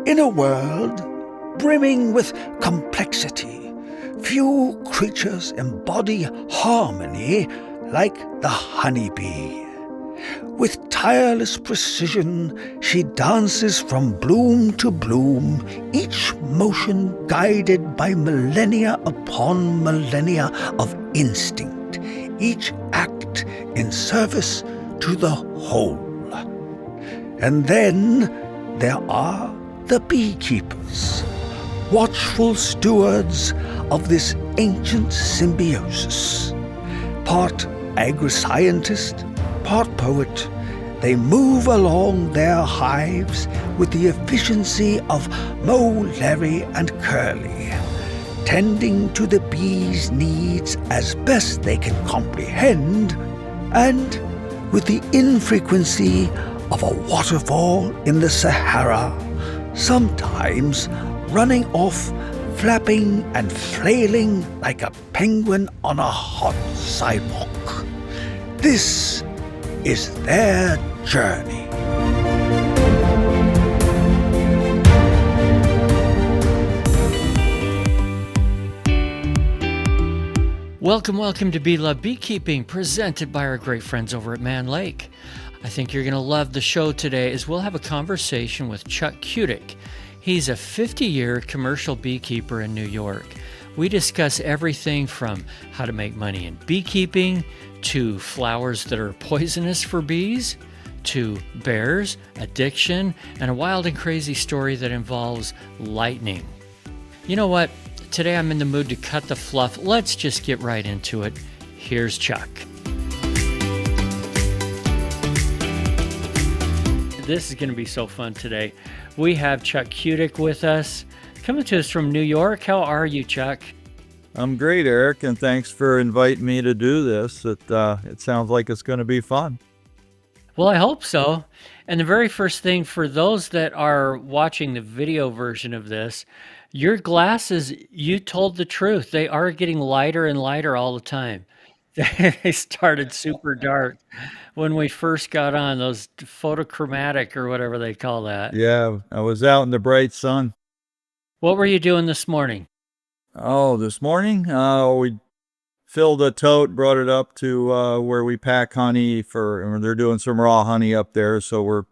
In a world brimming with complexity, few creatures embody harmony like the honeybee. With tireless precision, she dances from bloom to bloom, each motion guided by millennia upon millennia of instinct, each act in service to the whole. And then there are the beekeepers, watchful stewards of this ancient symbiosis. Part agri-scientist, part poet, they move along their hives with the efficiency of Mo, Larry, and Curly, tending to the bees' needs as best they can comprehend, and with the infrequency of a waterfall in the Sahara, sometimes running off, flapping and flailing like a penguin on a hot sidewalk. This is their journey. Welcome to Bee Love Beekeeping, presented by our great friends over at Man Lake. I think you're going to love the show today, as we'll have a conversation with Chuck Kutik. He's a 50-year commercial beekeeper in New York. We discuss everything from how to make money in beekeeping, to flowers that are poisonous for bees, to bears, addiction, and a wild and crazy story that involves lightning. You know what? Today I'm in the mood to cut the fluff. Let's just get right into it. Here's Chuck. This is going to be so fun today. We have Chuck Kutik with us, coming to us from New York. How are you, Chuck? I'm great, Eric, and thanks for inviting me to do this. It sounds like it's going to be fun. Well, I hope so. And the very first thing, for those that are watching the video version of this, your glasses, you told the truth. They are getting lighter and lighter all the time. They started super dark when we first got on, those photochromatic or whatever they call that. Yeah, I was out in the bright sun. What were you doing this morning? Oh, this morning, we filled a tote, brought it up to where we pack honey and they're doing some raw honey up there, so we're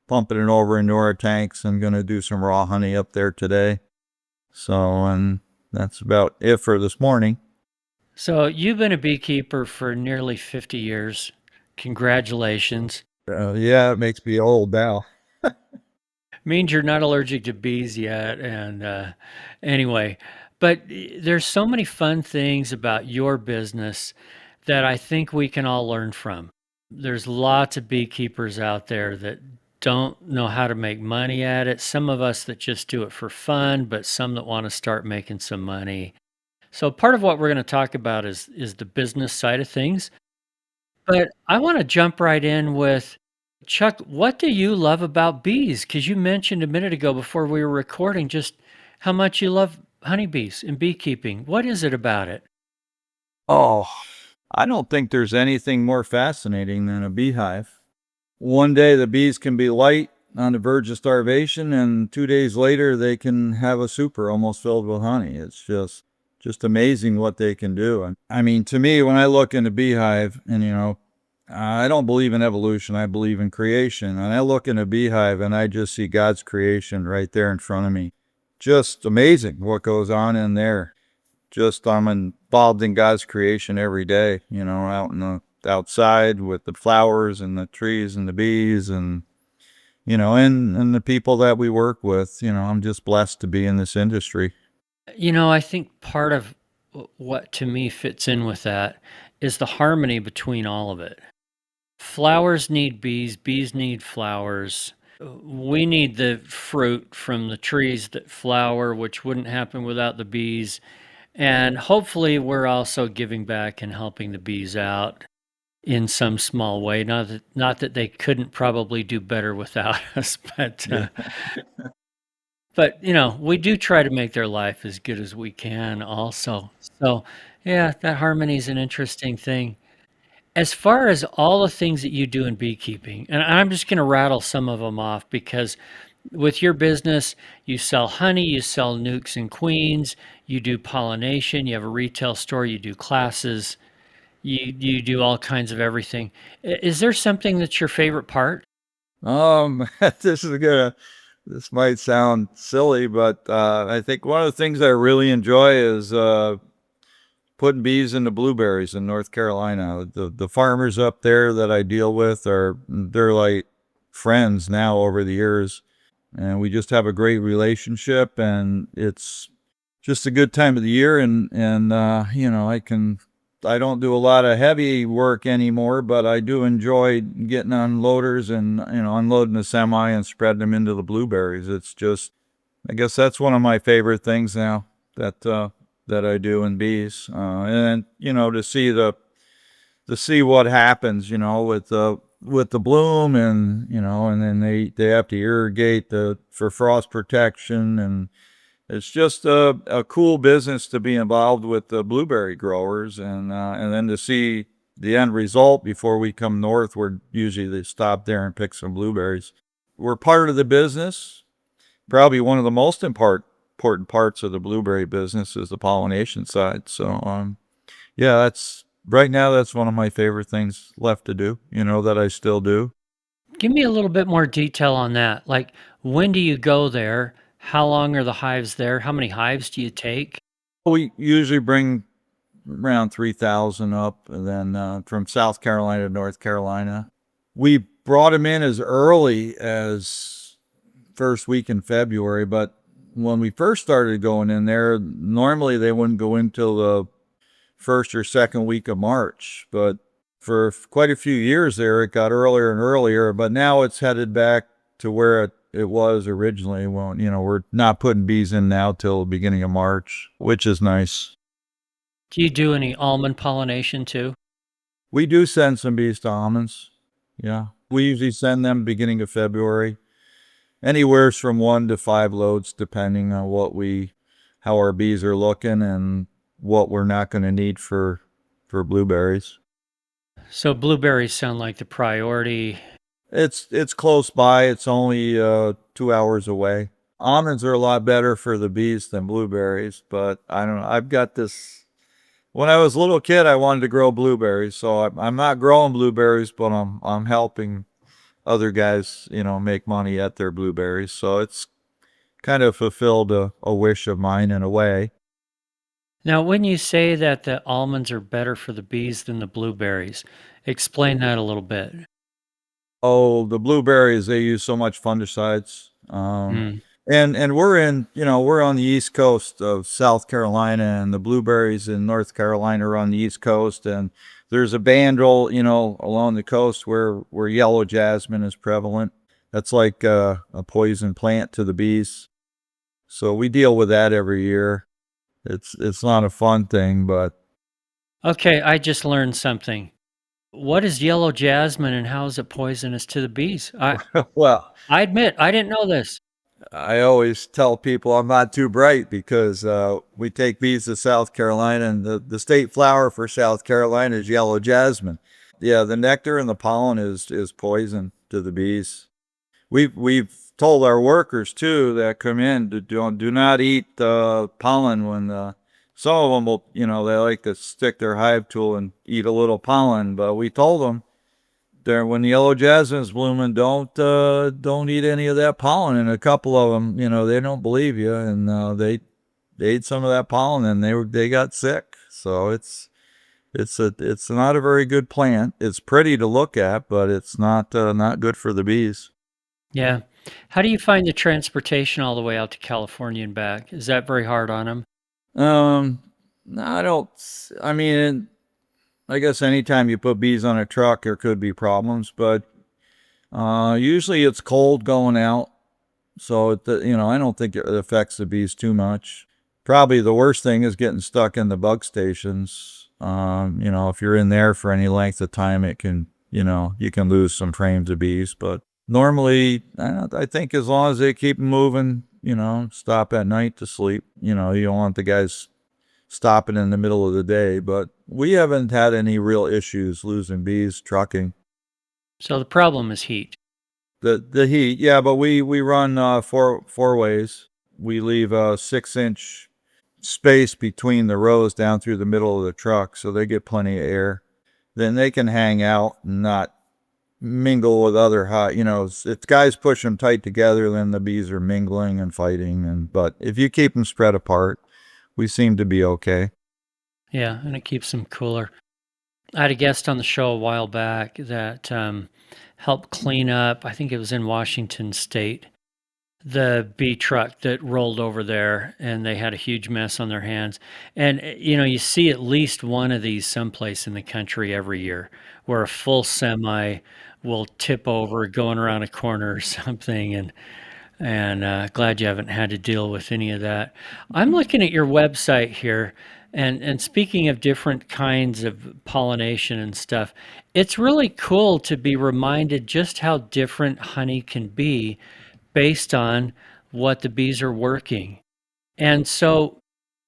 pumping it over into our tanks and going to do some raw honey up there today. So, and that's about it for this morning. So you've been a beekeeper for nearly 50 years. Congratulations. Yeah, it makes me old now. Means you're not allergic to bees yet. And anyway, but there's so many fun things about your business that I think we can all learn from. There's lots of beekeepers out there that don't know how to make money at it. Some of us that just do it for fun, but some that want to start making some money. So part of what we're going to talk about is the business side of things. But I want to jump right in with, Chuck, what do you love about bees? Because you mentioned a minute ago before we were recording just how much you love honeybees and beekeeping. What is it about it? Oh, I don't think there's anything more fascinating than a beehive. One day the bees can be light on the verge of starvation, and 2 days later they can have a super almost filled with honey. It's just amazing what they can do. I mean, to me, when I look in a beehive, and I don't believe in evolution, I believe in creation. And I look in a beehive and I just see God's creation right there in front of me. Just amazing what goes on in there. I'm involved in God's creation every day, out in the outside with the flowers and the trees and the bees and the people that we work with. I'm just blessed to be in this industry. I think part of what to me fits in with that is the harmony between all of it. Flowers need bees, bees need flowers. We need the fruit from the trees that flower, which wouldn't happen without the bees. And hopefully we're also giving back and helping the bees out in some small way. Not that they couldn't probably do better without us, but we do try to make their life as good as we can also. So yeah, that harmony is an interesting thing. As far as all the things that you do in beekeeping, and I'm just going to rattle some of them off because with your business, you sell honey, you sell nukes and queens, you do pollination, you have a retail store, you do classes, you do all kinds of everything. Is there something that's your favorite part? This is gonna, this might sound silly, but I think one of the things I really enjoy is putting bees into blueberries in North Carolina. The farmers up there that I deal with they're like friends now over the years, and we just have a great relationship, and it's just a good time of the year. And you know, I don't do a lot of heavy work anymore, but I do enjoy getting on loaders and, you know, unloading the semi and spreading them into the blueberries. It's just, I guess that's one of my favorite things now that that I do in bees. And you know, to see what happens, you know, with the bloom, and you know, and then they have to irrigate the for frost protection, and it's just a cool business to be involved with the blueberry growers, and then to see the end result before we come north. Where usually they stop there and pick some blueberries. We're part of the business. Probably one of the most important parts of the blueberry business is the pollination side. So, yeah, that's right now. That's one of my favorite things left to do. You know, that I still do. Give me a little bit more detail on that. Like, when do you go there? How long are the hives there? How many hives do you take? We usually bring around 3,000 up, and then from South Carolina to North Carolina. We brought them in as early as first week in February, but when we first started going in there, normally they wouldn't go until the first or second week of March. But for quite a few years there, it got earlier and earlier, but now it's headed back to where it was originally. Well, you know, we're not putting bees in now till the beginning of March, which is nice. Do you do any almond pollination too? We do send some bees to almonds. Yeah. We usually send them beginning of February. Anywhere from 1 to 5 loads, depending on how our bees are looking and what we're not going to need for blueberries. So blueberries sound like the priority. It's close by. It's only 2 hours away. Almonds are a lot better for the bees than blueberries, but I don't know. I've got this. When I was a little kid, I wanted to grow blueberries, so I'm not growing blueberries, but I'm helping other guys, you know, make money at their blueberries. So it's kind of fulfilled a wish of mine in a way. Now, when you say that the almonds are better for the bees than the blueberries, explain that a little bit. Oh, the blueberries, they use so much fungicides. Mm. And we're in, you know, we're on the east coast of South Carolina, and the blueberries in North Carolina are on the east coast. And there's a bandle, you know, along the coast where yellow jasmine is prevalent. That's like a poison plant to the bees. So we deal with that every year. It's not a fun thing, but Okay, I just learned something. What is yellow jasmine and how is it poisonous to the bees? well, I admit I didn't know this. I always tell people I'm not too bright because we take bees to South Carolina, and the state flower for South Carolina is yellow jasmine. Yeah, the nectar and the pollen is poison to the bees. We've told our workers too that come in to do not eat pollen when some of them will, you know, they like to stick their hive tool and eat a little pollen, but we told them there when the yellow jasmine's blooming, don't eat any of that pollen. And a couple of them, you know, they don't believe you, and they ate some of that pollen, and they got sick. So it's not a very good plant. It's pretty to look at, but it's not good for the bees. Yeah. How do you find the transportation all the way out to California and back? Is that very hard on them? Um, no, I don't. I mean, I guess anytime you put bees on a truck, there could be problems, but usually it's cold going out. So, you know, I don't think it affects the bees too much. Probably the worst thing is getting stuck in the bug stations. You know, if you're in there for any length of time, it can, you know, you can lose some frames of bees. But normally, I think as long as they keep moving, you know, stop at night to sleep, you know, you don't want the guys stopping in the middle of the day. But we haven't had any real issues losing bees trucking. So the problem is heat. The heat, yeah, but we run four ways. We leave a 6-inch space between the rows down through the middle of the truck, so they get plenty of air. Then they can hang out and not mingle with other hot. If guys push them tight together, then the bees are mingling and fighting. But if you keep them spread apart, we seem to be okay. Yeah, and it keeps them cooler. I had a guest on the show a while back that helped clean up, I think it was in Washington State, the bee truck that rolled over there, and they had a huge mess on their hands. And, you see at least one of these someplace in the country every year where a full semi will tip over going around a corner or something. And glad you haven't had to deal with any of that. I'm looking at your website here, and speaking of different kinds of pollination and stuff, it's really cool to be reminded just how different honey can be based on what the bees are working. And so,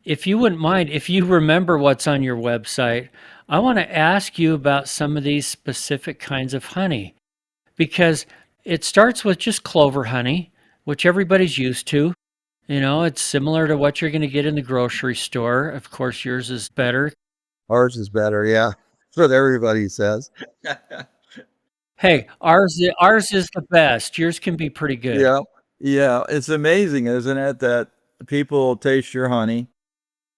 if you wouldn't mind, if you remember what's on your website, I want to ask you about some of these specific kinds of honey because it starts with just clover honey, which everybody's used to. It's similar to what you're going to get in the grocery store. Of course, yours is better. Ours is better, yeah. That's what everybody says. Hey, ours is the best. Yours can be pretty good. Yeah, yeah. It's amazing, isn't it, that people will taste your honey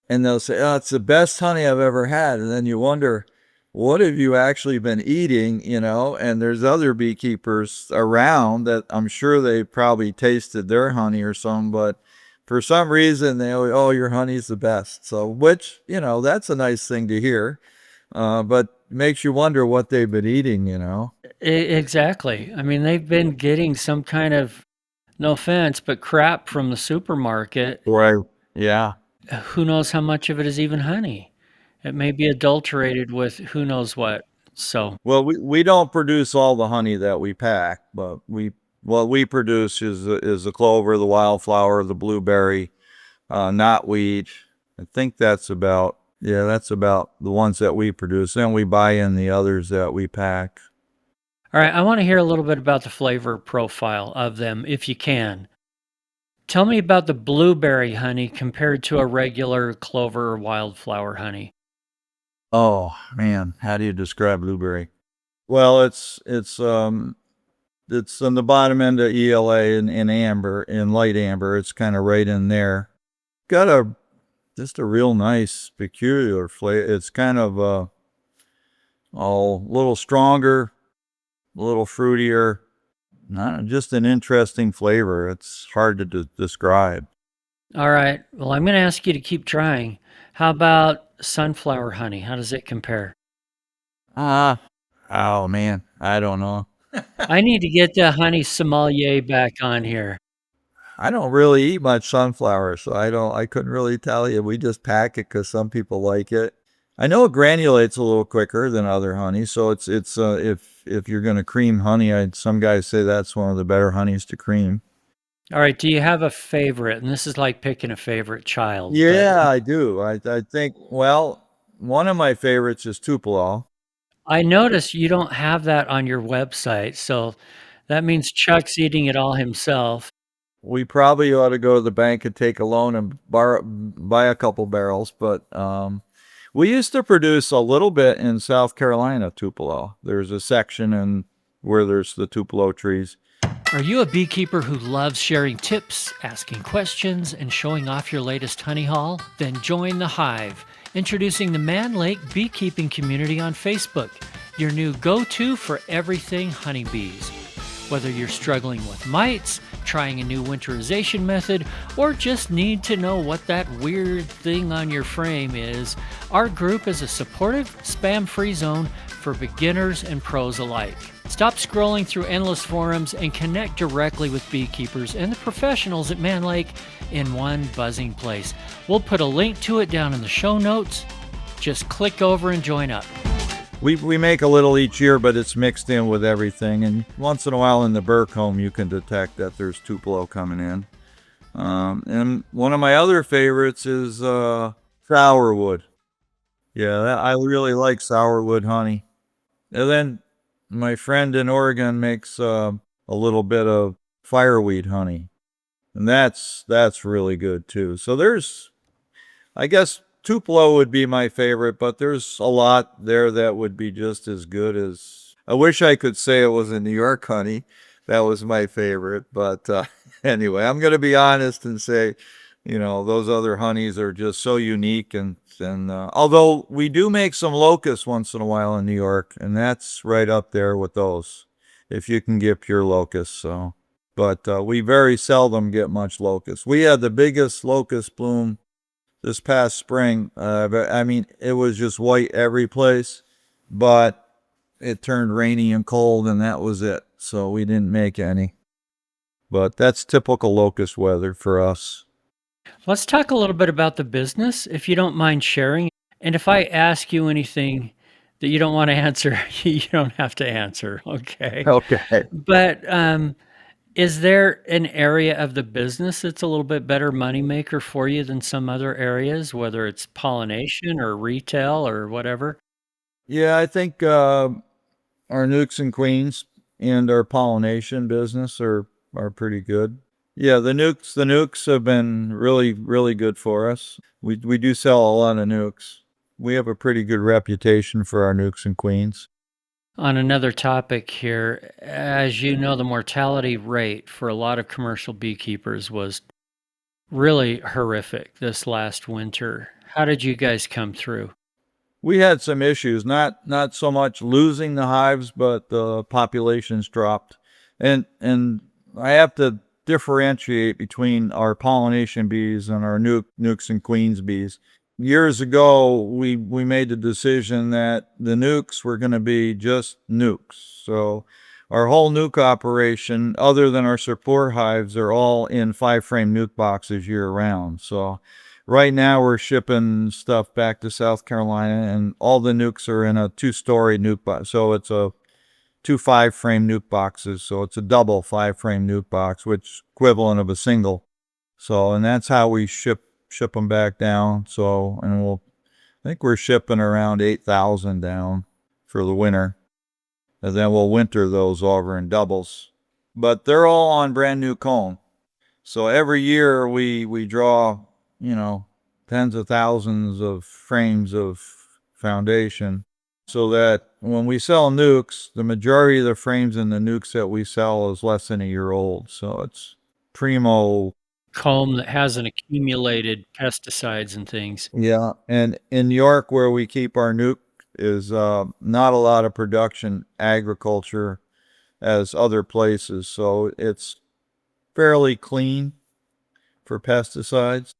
and they'll say, "Oh, it's the best honey I've ever had," and then you wonder, what have you actually been eating? And there's other beekeepers around that I'm sure they probably tasted their honey or something, but for some reason they always, "Oh, your honey's the best." So, which that's a nice thing to hear, but makes you wonder what they've been eating. Exactly. I mean, they've been getting some kind of, no offense, but crap from the supermarket. Right. Yeah. Who knows how much of it is even honey? It may be adulterated with who knows what. So, Well, we don't produce all the honey that we pack, but what we produce is the clover, the wildflower, the blueberry, knotweed. I think that's about the ones that we produce. Then we buy in the others that we pack. all right, I want to hear a little bit about the flavor profile of them, if you can. Tell me about the blueberry honey compared to a regular clover or wildflower honey. Oh man, how do you describe blueberry? Well, it's on the bottom end of ELA in amber, in light amber. It's kind of right in there. Got just a real nice peculiar flavor. It's kind of a little stronger, a little fruitier. Not just an interesting flavor. It's hard to describe. All right, well, I'm going to ask you to keep trying. How about sunflower honey? How does it compare? Ah, oh man, I don't know. I need to get the honey sommelier back on here. I don't really eat much sunflower, so I couldn't really tell you. We just pack it because some people like it. I know it granulates a little quicker than other honey, so it's if you're gonna cream honey, some guys say that's one of the better honeys to cream. All right, do you have a favorite? And this is like picking a favorite child. Yeah, I do. I think, well, one of my favorites is Tupelo. I notice you don't have that on your website, so that means Chuck's eating it all himself. We probably ought to go to the bank and take a loan and buy a couple barrels, but we used to produce a little bit in South Carolina, Tupelo. There's a section where there's the Tupelo trees. Are you a beekeeper who loves sharing tips, asking questions, and showing off your latest honey haul? Then join the Hive, introducing the Man Lake Beekeeping Community on Facebook, your new go-to for everything honeybees. Whether you're struggling with mites, trying a new winterization method, or just need to know what that weird thing on your frame is, our group is a supportive, spam-free zone for beginners and pros alike. Stop scrolling through endless forums and connect directly with beekeepers and the professionals at Man Lake in one buzzing place. We'll put a link to it down in the show notes. Just click over and join up. We make a little each year, but it's mixed in with everything. And once in a while in the Burcombe, you can detect that there's Tupelo coming in. And one of my other favorites is sourwood. Yeah, I really like sourwood honey. And then my friend in Oregon makes a little bit of fireweed honey. And that's really good too. So there's, I guess Tupelo would be my favorite, but there's a lot there that would be just as good as. I wish I could say it was a New York honey. That was my favorite. But anyway, I'm going to be honest and say, those other honeys are just so unique. And although we do make some locusts once in a while in New York, and that's right up there with those, if you can get pure locusts. So, but we very seldom get much locust. We had the biggest locust bloom this past spring. I mean, it was just white every place, but it turned rainy and cold, and that was it. So we didn't make any. But that's typical locust weather for us. Let's talk a little bit about the business, if you don't mind sharing. And if I ask you anything that you don't want to answer, you don't have to answer. Okay. Okay. But is there an area of the business that's a little bit better moneymaker for you than some other areas, whether it's pollination or retail or whatever? Yeah, I think our nukes and queens and our pollination business are pretty good. Yeah, the nukes have been really, really good for us. We do sell a lot of nukes. We have a pretty good reputation for our nukes and queens. On another topic here, as you know, the mortality rate for a lot of commercial beekeepers was really horrific this last winter. How did you guys come through? We had some issues, not so much losing the hives, but the populations dropped. And I have to differentiate between our pollination bees and our nukes and queens bees. Years ago, we made the decision that the nukes were going to be just nukes. So our whole nuke operation, other than our support hives, are all in 5-frame nuke boxes year round. So right now we're shipping stuff back to South Carolina, and all the nukes are in a 2-story nuke box. So it's a 2 5-frame nuke boxes. So it's a double 5-frame nuke box, which equivalent of a single. So, and that's how we ship them back down. So, and I think we're shipping around 8,000 down for the winter. And then we'll winter those over in doubles. But they're all on brand new comb. So every year we draw, tens of thousands of frames of foundation, so that when we sell nukes, the majority of the frames in the nukes that we sell is less than a year old. So it's primo. Comb that hasn't accumulated pesticides and things. Yeah. And in New York, where we keep our nuke, is not a lot of production agriculture as other places. So it's fairly clean for pesticides.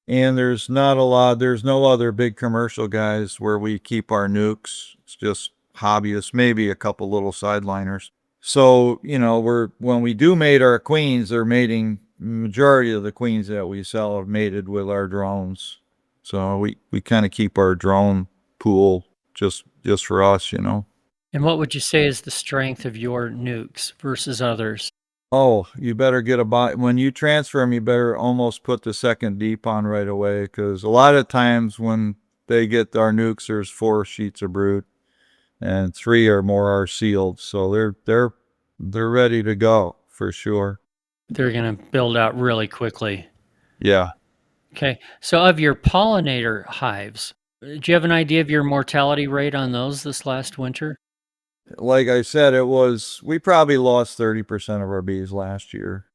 And there's no other big commercial guys where we keep our nukes. It's just hobbyists, maybe a couple little sideliners. So, when we do mate our queens, they're mating, majority of the queens that we sell are mated with our drones. So we kind of keep our drone pool just for us. And what would you say is the strength of your nukes versus others? Oh, you better get when you transfer them, you better almost put the second deep on right away, because a lot of times when they get our nukes, there's 4 sheets of brood, and 3 or more are sealed, so they're ready to go for sure. They're going to build out really quickly. Yeah. Okay. So of your pollinator hives, do you have an idea of your mortality rate on those this last winter? Like I said, we probably lost 30% of our bees last year,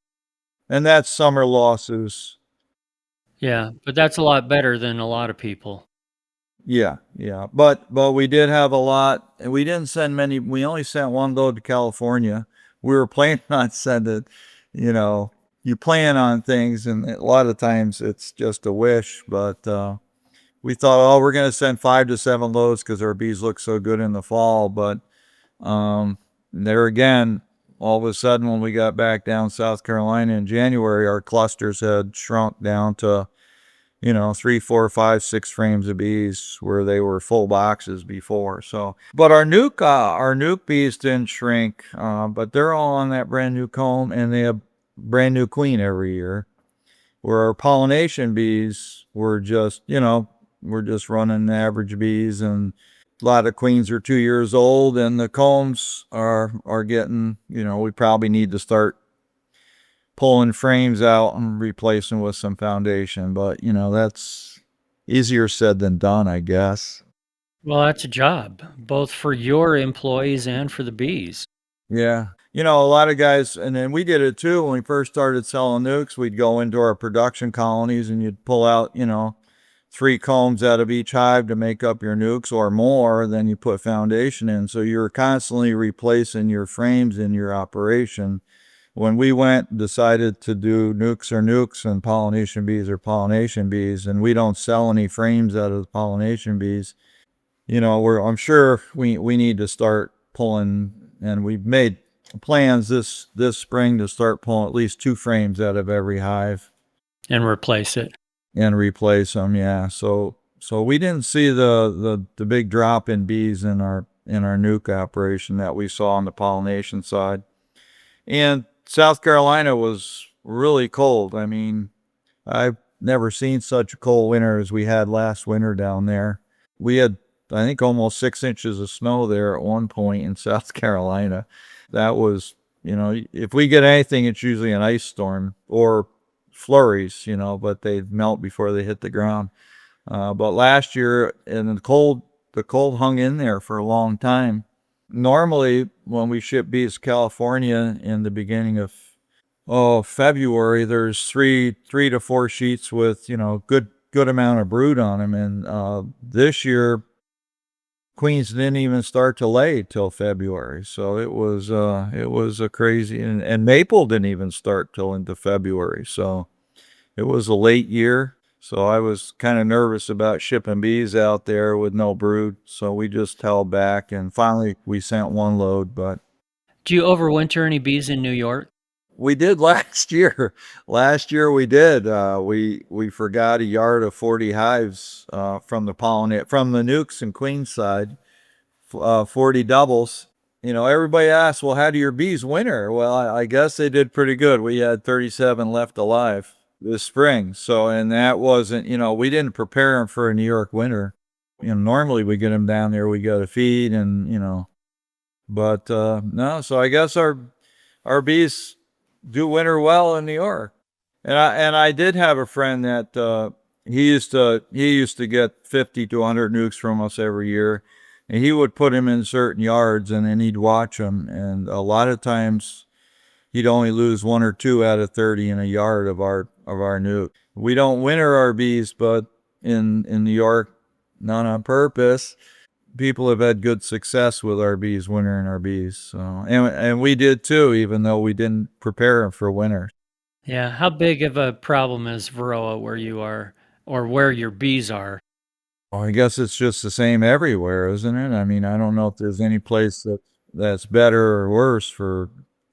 and that's summer losses. Yeah, but that's a lot better than a lot of people. Yeah. But we did have a lot, and we didn't send many. We only sent one load to California. We were planning on sending, you plan on things, and a lot of times it's just a wish. But we thought, we're going to send 5 to 7 loads because our bees look so good in the fall. But there again, all of a sudden, when we got back down South Carolina in January, our clusters had shrunk down to 3, 4, 5, 6 frames of bees where they were full boxes before. So, but our nuke bees didn't shrink, but they're all on that brand new comb, and they have brand new queen every year. Where our pollination bees were just, we're just running average bees, and A lot of queens are 2 years old, and the combs are getting, we probably need to start pulling frames out and replacing with some foundation. But, that's easier said than done, I guess. Well, that's a job, both for your employees and for the bees. Yeah. A lot of guys, and then we did it too when we first started selling nukes. We'd go into our production colonies and you'd pull out, 3 combs out of each hive to make up your nukes or more. Then you put foundation in. So you're constantly replacing your frames in your operation. When we went and decided to do nukes or nukes and pollination bees or pollination bees, and we don't sell any frames out of the pollination bees, I'm sure we need to start pulling, and we've made plans this spring to start pulling at least 2 frames out of every hive And replace it. and replace them. Yeah. So we didn't see the big drop in bees in our nuke operation that we saw on the pollination side. And South Carolina was really cold. I mean, I've never seen such a cold winter as we had last winter down there. We had, I think, almost 6 inches of snow there at one point in South Carolina. That was, if we get anything, it's usually an ice storm or flurries, but they melt before they hit the ground. But last year, and the cold hung in there for a long time. Normally, when we ship bees to California in the beginning of February, there's three to four sheets with good amount of brood on them, and this year queens didn't even start to lay till February. So it was a crazy, and maple didn't even start till into February. So it was a late year. So I was kind of nervous about shipping bees out there with no brood. So we just held back, and finally we sent 1 load. But Do you overwinter any bees in New York? we did last year. Last year we did. We forgot a yard of 40 hives from the nukes and queens side, 40 doubles. Everybody asks, well, how do your bees winter? Well, I guess they did pretty good. We had 37 left alive this spring. So, and that wasn't, we didn't prepare them for a New York winter. Normally we get them down there, we got to feed and, but no. So I guess our bees do winter well in New York. And I did have a friend that he used to get 50 to 100 nukes from us every year, and he would put them in certain yards, and then he'd watch them. And a lot of times he'd only lose 1 or 2 out of 30 in a yard of our nuke. We don't winter our bees, but in New York, not on purpose, people have had good success with our bees, wintering our bees. So, and we did too, even though we didn't prepare them for winter. Yeah. How big of a problem is Varoa where you are or where your bees are? Well, I guess it's just the same everywhere, isn't it? I mean, I don't know if there's any place that's better or worse for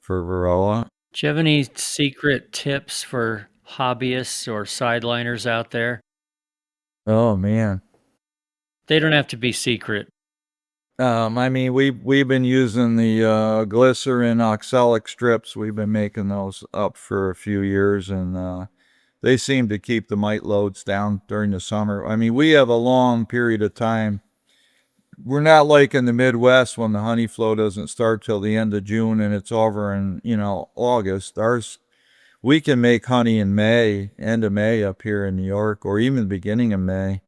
Varroa. Do you have any secret tips for hobbyists or sideliners out there? Oh man. They don't have to be secret. I mean, we've been using the glycerin oxalic strips. We've been making those up for a few years, and they seem to keep the mite loads down during the summer. I mean, we have a long period of time. We're not like in the Midwest when the honey flow doesn't start till the end of June and it's over in, August. We can make honey in May, end of May up here in New York, or even the beginning of May.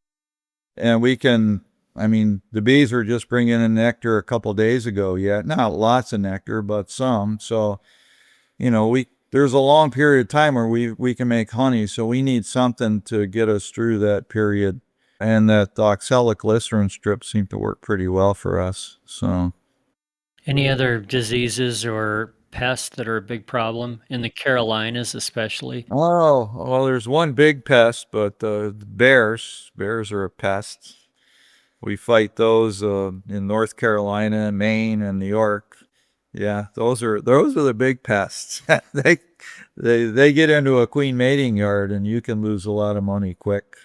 And the bees were just bringing in nectar a couple days ago yet. Not lots of nectar, but some. So, there's a long period of time where we can make honey. So we need something to get us through that period. And that oxalic glycerin strips seem to work pretty well for us. So, Any other diseases or pests that are a big problem in the Carolinas, especially? oh, well, there's one big pest, but bears are a pest. We fight those in North Carolina, Maine, and New York. Yeah, those are the big pests. they get into a queen mating yard, and you can lose a lot of money quick.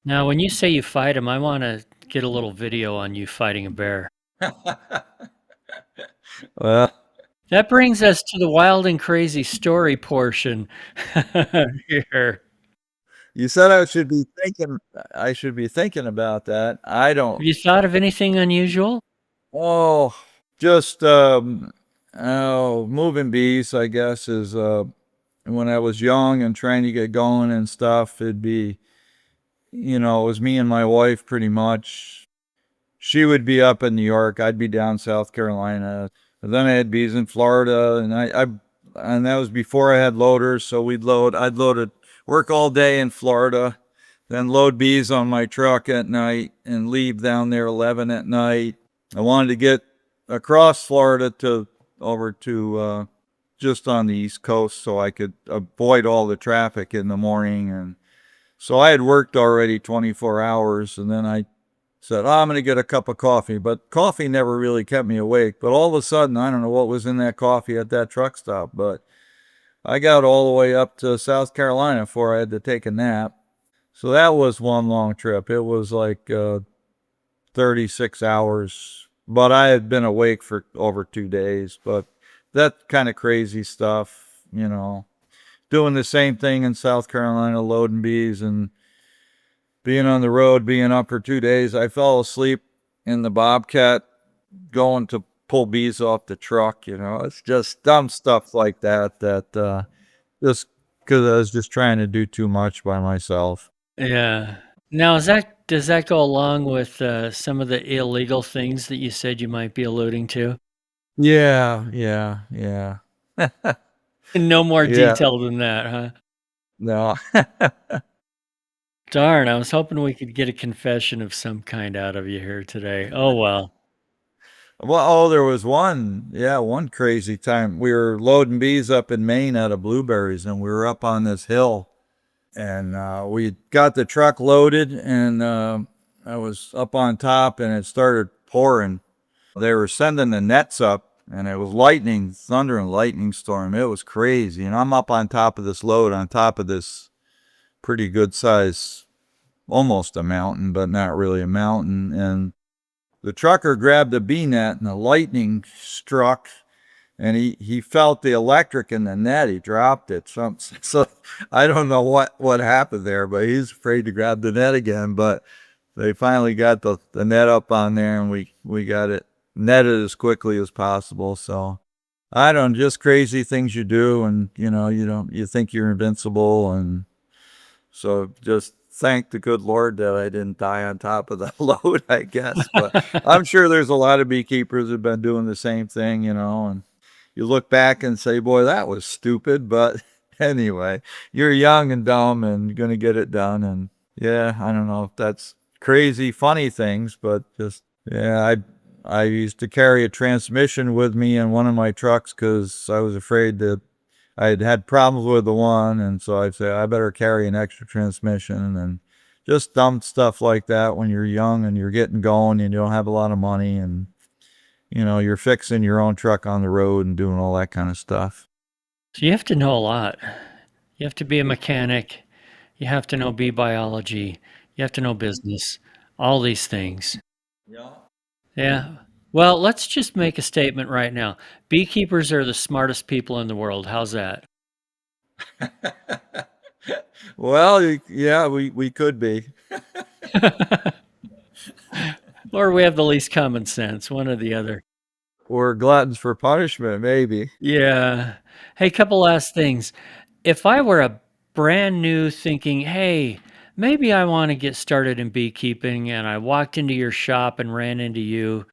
Now, when you say you fight them, I want to get a little video on you fighting a bear. Well, That brings us to the wild and crazy story portion here. You said I should be thinking about that. I Have don't. you thought of anything unusual? Oh, just oh, moving bees, I guess, is when I was young and trying to get going and stuff, it'd be, it was me and my wife pretty much. She would be up in New York, I'd be down South Carolina. And then I had bees in Florida, and and that was before I had loaders, so I'd load it, work all day in Florida, then load bees on my truck at night and leave down there 11 at night. I wanted to get across Florida to over to just on the East Coast so I could avoid all the traffic in the morning. And so I had worked already 24 hours, and then I said, oh, I'm going to get a cup of coffee. But coffee never really kept me awake. But all of a sudden, I don't know what was in that coffee at that truck stop, but I got all the way up to South Carolina before I had to take a nap. So that was one long trip. It was like 36 hours, but I had been awake for over 2 days. But that kind of crazy stuff, doing the same thing in South Carolina, loading bees and being on the road, being up for 2 days. I fell asleep in the Bobcat going to pull bees off the truck. It's just dumb stuff like that just because I was just trying to do too much by myself. Yeah. Now, does that go along with some of the illegal things that you said you might be alluding to? Yeah, yeah, yeah. No more Yeah, detail than that, huh? no. Darn, I was hoping we could get a confession of some kind out of you here today. Oh, well. Well, oh, there was one crazy time. We were loading bees up in Maine out of blueberries, and we were up on this hill, and we got the truck loaded, and I was up on top, and it started pouring. They were sending the nets up, and it was lightning, thunder and lightning storm. It was crazy, and I'm up on top of this load, on top of this pretty good size, almost a mountain, but not really a mountain, and the trucker grabbed a bee net and the lightning struck, and he felt the electric in the net. He dropped it. So I don't know what happened there, but he's afraid to grab the net again. But they finally got the net up on there, and we got it netted as quickly as possible. So I don't know, just crazy things you do, and you think you're invincible, and so just thank the good Lord that I didn't die on top of the load, I guess. But I'm sure there's a lot of beekeepers who've been doing the same thing, and you look back and say, boy, that was stupid. But anyway, you're young and dumb and you're going to get it done. And yeah, I don't know if that's crazy, funny things, but just, yeah, I used to carry a transmission with me in one of my trucks because I was afraid that I had problems with the one, and so I'd say I better carry an extra transmission, and just dumb stuff like that when you're young and you're getting going and you don't have a lot of money, and you're fixing your own truck on the road and doing all that kind of stuff. So you have to know a lot. You have to be a mechanic. You have to know bee biology. You have to know business. All these things. Yeah. Yeah. Well, let's just make a statement right now. Beekeepers are the smartest people in the world. How's that? Well, yeah, we could be. Or we have the least common sense, one or the other. We're gluttons for punishment, maybe. Yeah. Hey, couple last things. If I were a brand new thinking, hey, maybe I want to get started in beekeeping, and I walked into your shop and ran into you,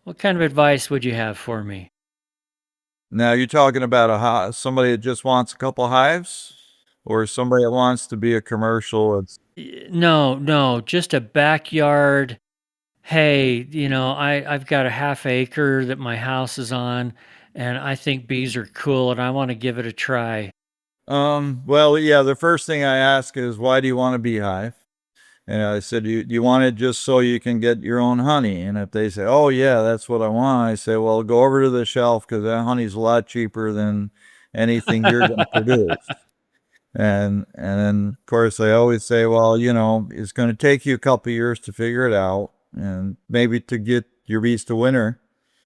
what kind of advice would you have for me? Now, you're talking about somebody that just wants a couple hives, or somebody that wants to be a commercial. No, no, just a backyard. Hey, I've got a half acre that my house is on, and I think bees are cool, and I want to give it a try. Well, yeah, the first thing I ask is, why do you want a beehive? And I said, you want it just so you can get your own honey? And if they say, oh, yeah, that's what I want, I say, well, go over to the shelf because that honey's a lot cheaper than anything you're going to produce. And then, of course, I always say, well, it's going to take you a couple of years to figure it out and maybe to get your bees to winter,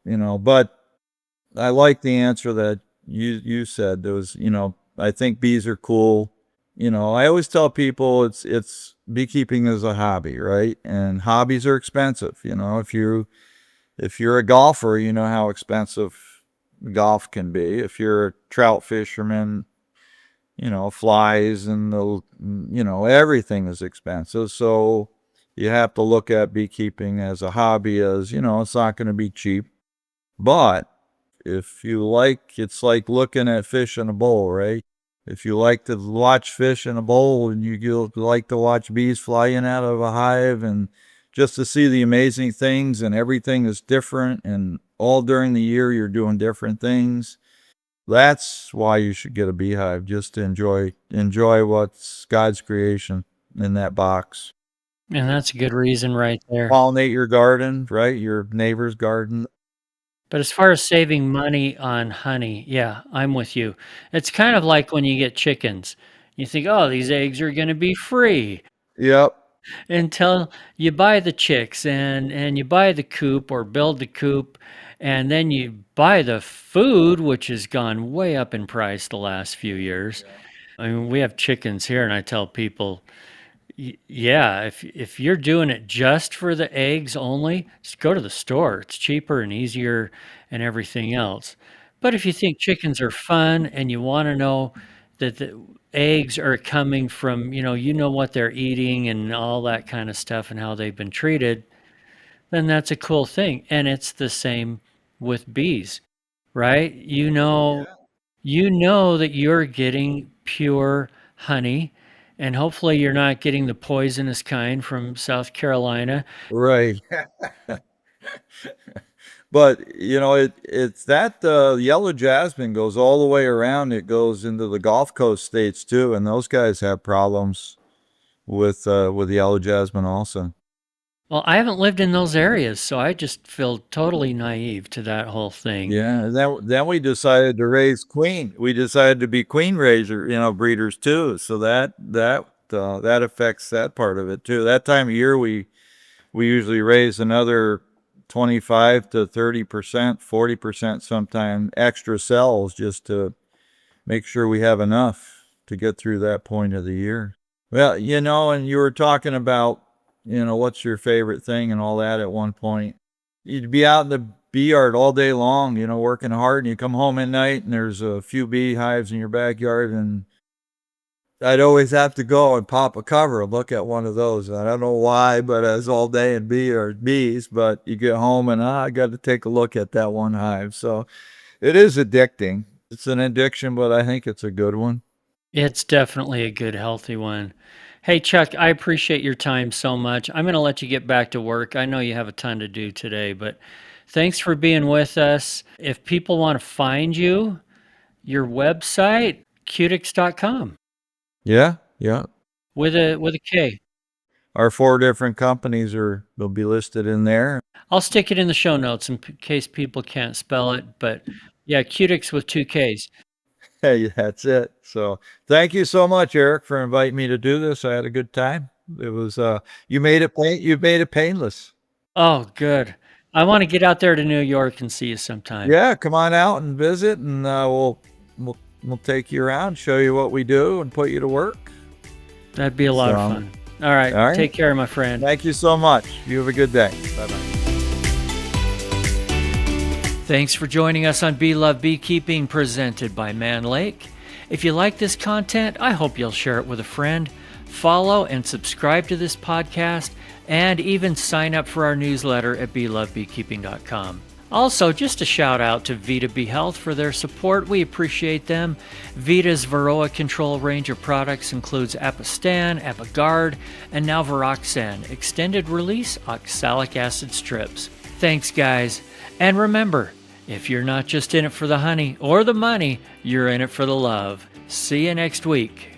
but I like the answer that you said. There was, I think bees are cool. I always tell people it's beekeeping is a hobby, right? And hobbies are expensive. If you're a golfer, you know how expensive golf can be. If you're a trout fisherman, flies and everything is expensive. So you have to look at beekeeping as a hobby as, it's not going to be cheap. But if you it's like looking at fish in a bowl, right? If you like to watch fish in a bowl and you like to watch bees flying out of a hive and just to see the amazing things and everything is different and all during the year you're doing different things. That's why you should get a beehive, just to enjoy what's God's creation in that box. And that's a good reason right there. Pollinate your garden, right? Your neighbor's garden. But as far as saving money on honey, yeah, I'm with you. It's kind of like when you get chickens. You think, oh, these eggs are going to be free Yep. until you buy the chicks and you buy the coop or build the coop, and then you buy the food, which has gone way up in price the last few years. I mean, we have chickens here, and I tell people, yeah, if you're doing it just for the eggs only, just go to the store. It's cheaper and easier and everything else. But if you think chickens are fun and you want to know that the eggs are coming from, you know what they're eating and all that kind of stuff and how they've been treated, then that's a cool thing. And it's the same with bees, right? You know that you're getting pure honey, and hopefully you're not getting the poisonous kind from South Carolina. Right. But it's that yellow jasmine goes all the way around. It goes into the Gulf Coast states too, and those guys have problems with yellow jasmine also. Well, I haven't lived in those areas, so I just feel totally naive to that whole thing. Yeah, and then we decided to raise queen. We decided to be queen breeders too. So that affects that part of it too. That time of year we usually raise another 25 to 30%, 40% sometimes extra cells just to make sure we have enough to get through that point of the year. Well, and you were talking about, what's your favorite thing and all that at one point. You'd be out in the bee yard all day long, working hard, and you come home at night and there's a few beehives in your backyard, and I'd always have to go and pop a cover and look at one of those. I don't know why, but I was all day in bees, but you get home and I got to take a look at that one hive. So it is addicting. It's an addiction, but I think it's a good one. It's definitely a good, healthy one. Hey, Chuck, I appreciate your time so much. I'm going to let you get back to work. I know you have a ton to do today, but thanks for being with us. If people want to find you, your website, Kutiks.com. Yeah. With a K. Our 4 different companies will be listed in there. I'll stick it in the show notes in case people can't spell it, but yeah, Kutiks with 2 Ks. Hey, that's it. So thank you so much, Eric, for inviting me to do this. I had a good time. It was you made it painless. Oh, good. I want to get out there to New York and see you sometime. Yeah, come on out and visit, and we'll take you around, show you what we do, and put you to work. That'd be a lot of fun. All right. Take care, my friend. Thank you so much. You have a good day. Bye-bye. Thanks for joining us on Bee Love Beekeeping, presented by Man Lake. If you like this content, I hope you'll share it with a friend. Follow and subscribe to this podcast, and even sign up for our newsletter at belovebeekeeping.com. Also, just a shout out to Vita Bee Health for their support. We appreciate them. Vita's Varoa control range of products includes Apistan, Apigard, and now Varoxan, extended release oxalic acid strips. Thanks, guys. And remember, if you're not just in it for the honey or the money, you're in it for the love. See you next week.